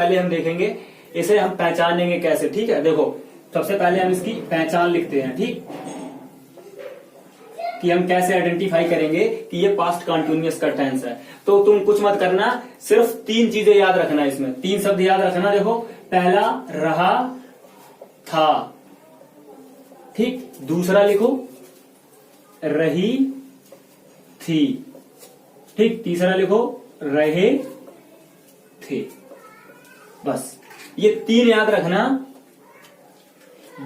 पहले हम देखेंगे इसे हम पहचानेंगे कैसे। ठीक है, देखो सबसे पहले हम इसकी पहचान लिखते हैं। ठीक, कि हम कैसे आइडेंटिफाई करेंगे कि ये पास्ट कंटिन्यूअस का टेंस है। तो तुम कुछ मत करना, सिर्फ 3 चीजें याद रखना, इसमें 3 शब्द याद रखना। देखो पहला रहा था, ठीक, दूसरा लिखो रही थी, ठीक, तीसरा लिखो रहे थे। बस ये 3 याद रखना।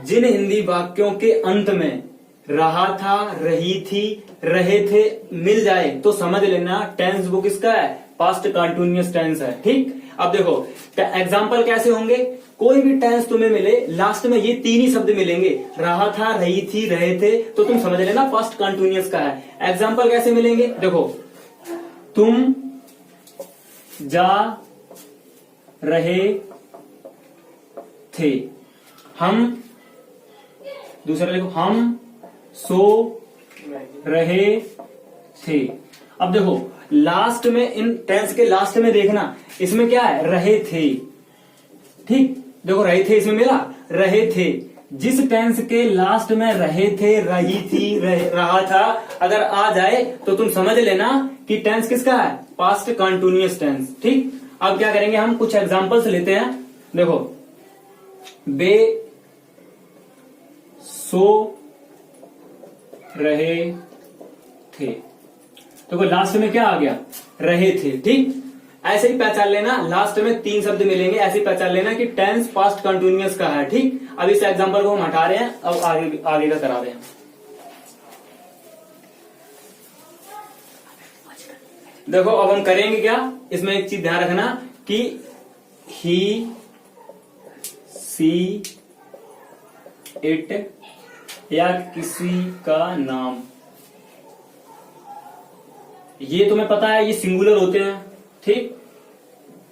जिन हिंदी वाक्यों के अंत में रहा था, रही थी, रहे थे मिल जाए तो समझ लेना टेंस वो किसका है, पास्ट कंटिन्यूअस टेंस है। ठीक, अब देखो एग्जाम्पल कैसे होंगे, कोई भी टेंस तुम्हें मिले लास्ट में ये 3 ही शब्द मिलेंगे, रहा था, रही थी, रहे थे, तो तुम समझ लेना पास्ट कंटिन्यूअस का है। एग्जाम्पल कैसे मिलेंगे, देखो तुम जा रहे थे, हम, दूसरा लिखो हम सो रहे थे। अब देखो लास्ट में, इन टेंस के लास्ट में देखना, इसमें क्या है, रहे थे। ठीक, देखो रहे थे इसमें मिला, रहे थे। जिस टेंस के लास्ट में रहे थे, रही थी, रहा था अगर आ जाए तो तुम समझ लेना कि टेंस किसका है, पास्ट कंटिन्यूअस टेंस। ठीक, अब क्या करेंगे, हम कुछ एग्जांपल्स लेते हैं। देखो वे सो रहे थे, तो लास्ट में क्या आ गया, रहे थे। ठीक, ऐसे ही पहचान लेना, लास्ट में 3 शब्द मिलेंगे, ऐसे ही पहचान लेना कि टेंस पास्ट कंटिन्यूअस का है। ठीक, अब इस एग्जांपल को हम हटा रहे हैं, अब आगे का करा रहे हैं। देखो अब हम करेंगे क्या, इसमें एक चीज ध्यान रखना कि ही, सी, इट या किसी का नाम, ये तुम्हें पता है ये सिंगुलर होते हैं। ठीक,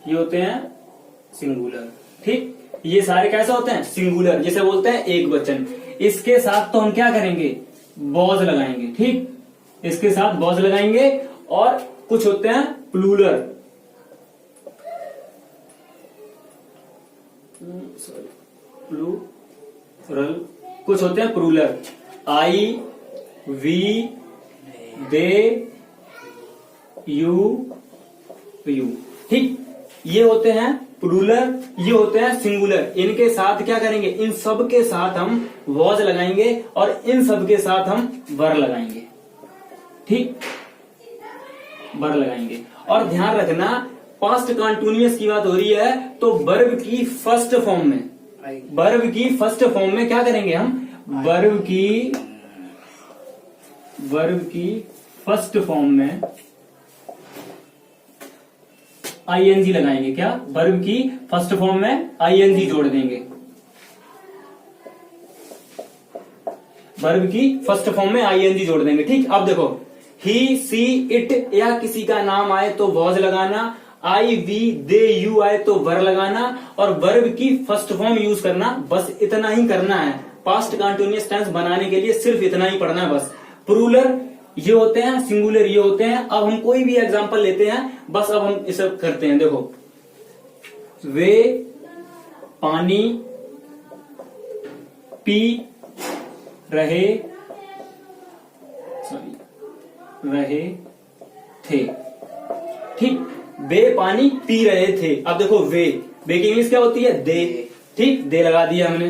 ये होते हैं सिंगुलर। ठीक, ये सारे कैसे होते हैं, सिंगुलर, जिसे बोलते हैं एक वचन। इसके साथ तो हम क्या करेंगे, वॉज लगाएंगे। ठीक, इसके साथ वॉज लगाएंगे। और कुछ होते हैं प्लूरल, प्लूरल, कुछ होते हैं plural, I, we, they, you, you. ठीक, ये होते हैं प्लूरल, ये होते हैं सिंगुलर। इनके साथ क्या करेंगे, इन सब के साथ हम वॉज लगाएंगे और इन सब के साथ हम वर लगाएंगे। ठीक, वर लगाएंगे। और ध्यान रखना पास्ट कंटिन्यूअस की बात हो रही है तो वर्ब की फर्स्ट फॉर्म में, वर्ब की फर्स्ट फॉर्म में क्या करेंगे हम, वर्ब की फर्स्ट फॉर्म में आईएनजी लगाएंगे। क्या, वर्ब की फर्स्ट फॉर्म में आईएनजी जोड़ देंगे, वर्ब की फर्स्ट फॉर्म में आईएनजी जोड़ देंगे। ठीक, अब देखो ही, सी, इट या किसी का नाम आए तो वॉज लगाना, आई, वी, दे, यू आए तो वर लगाना और वर्ब की फर्स्ट फॉर्म यूज करना। बस इतना ही करना है, पास्ट कंटिन्यूअस टेंस बनाने के लिए सिर्फ इतना ही पढ़ना है बस। प्लूरल ये होते हैं, सिंगुलर ये होते हैं। अब हम कोई भी एग्जांपल लेते हैं, बस अब हम इसे करते हैं। देखो वे पानी पी रहे थे। ठीक, वे पानी पी रहे थे। अब देखो वे की इंग्लिश क्या होती है, दे। ठीक, दे लगा दिया हमने,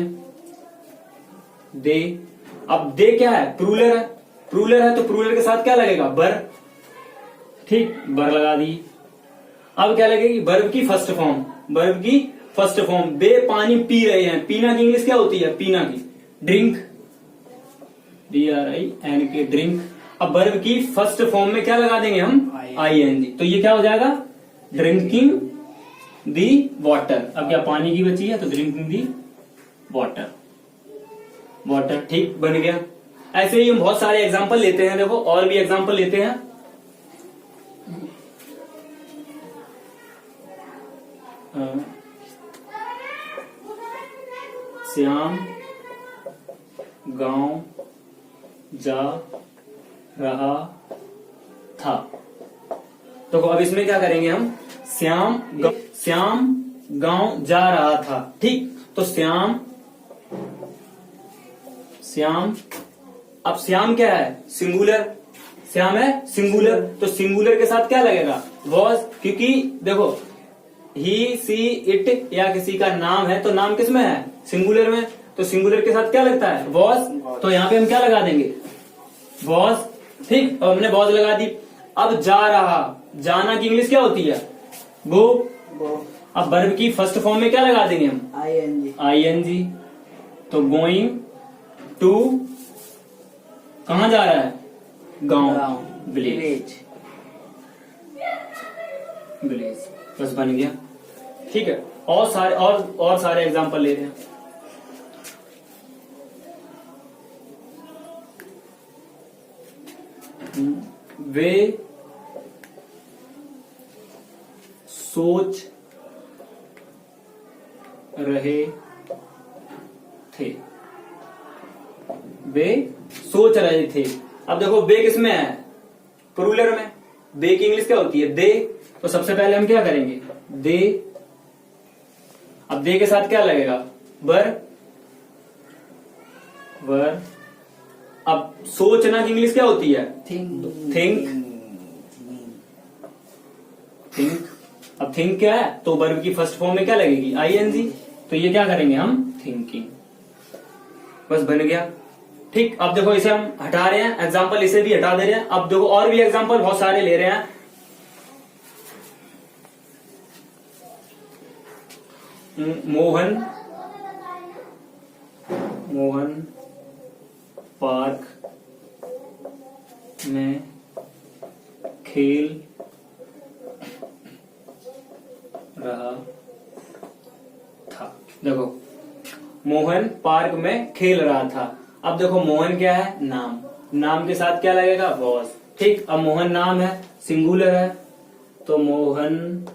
दे। अब दे क्या है, प्लूरल है, प्लूरल है तो प्लूरल के साथ क्या लगेगा, बर। ठीक, बर लगा दी। अब क्या लगेगी, वर्ब की फर्स्ट फॉर्म, वर्ब की फर्स्ट फॉर्म। वे पानी पी रहे हैं, पीना की इंग्लिश क्या होती है, पीना की ड्रिंक, DRINK, ड्रिंक। अब वर्ब की फर्स्ट फॉर्म में क्या लगा देंगे हम, ING, तो ये क्या हो जाएगा, ड्रिंकिंग दी वाटर। अब क्या पानी की बची है तो ड्रिंकिंग दी वाटर, वाटर। ठीक, बन गया। ऐसे ही हम बहुत सारे एग्जांपल लेते हैं। देखो और भी एग्जांपल लेते हैं। श्याम गांव जा रहा था। तो अब इसमें क्या करेंगे हम, श्याम गांव जा रहा था। ठीक, तो श्याम, श्याम, अब श्याम क्या है? सिंगुलर, श्याम है सिंगुलर, तो सिंगुलर के साथ क्या लगेगा? वॉज, क्योंकि देखो ही सी इट या किसी का नाम है तो नाम किस में है? सिंगुलर में, तो सिंगुलर के साथ क्या लगता है? वॉज, तो यहाँ पे हम क्या लगा देंगे? वॉज। ठीक, और हमने वॉज लगा दी। अब जा रहा, जाना की इंग्लिश क्या होती है? गो। अब वर्ब की फर्स्ट फॉर्म में क्या लगा देंगे हम? ING। तो गोइंग टू, कहां जा रहा है? गांव, विलेज, विलेज। बस बन गया। ठीक है, और सारे एग्जांपल ले रहे हैं। वे सोच रहे थे, वे सोच रहे थे। अब देखो वे किसमें है? प्लूरल में। वे की इंग्लिश क्या होती है? दे। तो सबसे पहले हम क्या करेंगे? दे। अब दे के साथ क्या लगेगा? वर, वर। अब सोचना की इंग्लिश क्या होती है? Think, think. अब थिंक क्या है? तो वर्ब की फर्स्ट फॉर्म में क्या लगेगी? ING। तो ये क्या करेंगे हम? थिंकिंग। बस बन गया। ठीक, अब देखो इसे हम हटा रहे हैं, एग्जाम्पल इसे भी हटा दे रहे हैं। अब देखो और भी एग्जाम्पल बहुत सारे ले रहे हैं। मोहन, मोहन पार्क में खेल रहा था। देखो मोहन पार्क में खेल रहा था। अब देखो मोहन क्या है? नाम, नाम के साथ क्या लगेगा? वॉज। ठीक, अब मोहन नाम है, सिंगुलर है, तो मोहन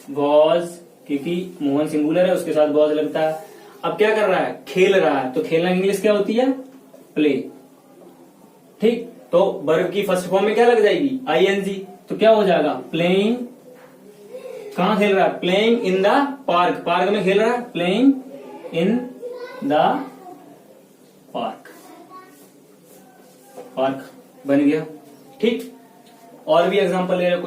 वॉज, क्योंकि मोहन सिंगुलर है उसके साथ वॉज लगता है। अब क्या कर रहा है? खेल रहा है, तो खेलना इंग्लिश क्या होती है? प्ले। ठीक, तो वर्ब की फर्स्ट फॉर्म में क्या लग जाएगी? ING। तो क्या हो जाएगा? प्लेइंग। कहां खेल रहा है? Playing in the park, park में खेल रहा है, playing in the park, park बन गया। ठीक, और भी एग्जांपल ले रहे हैं।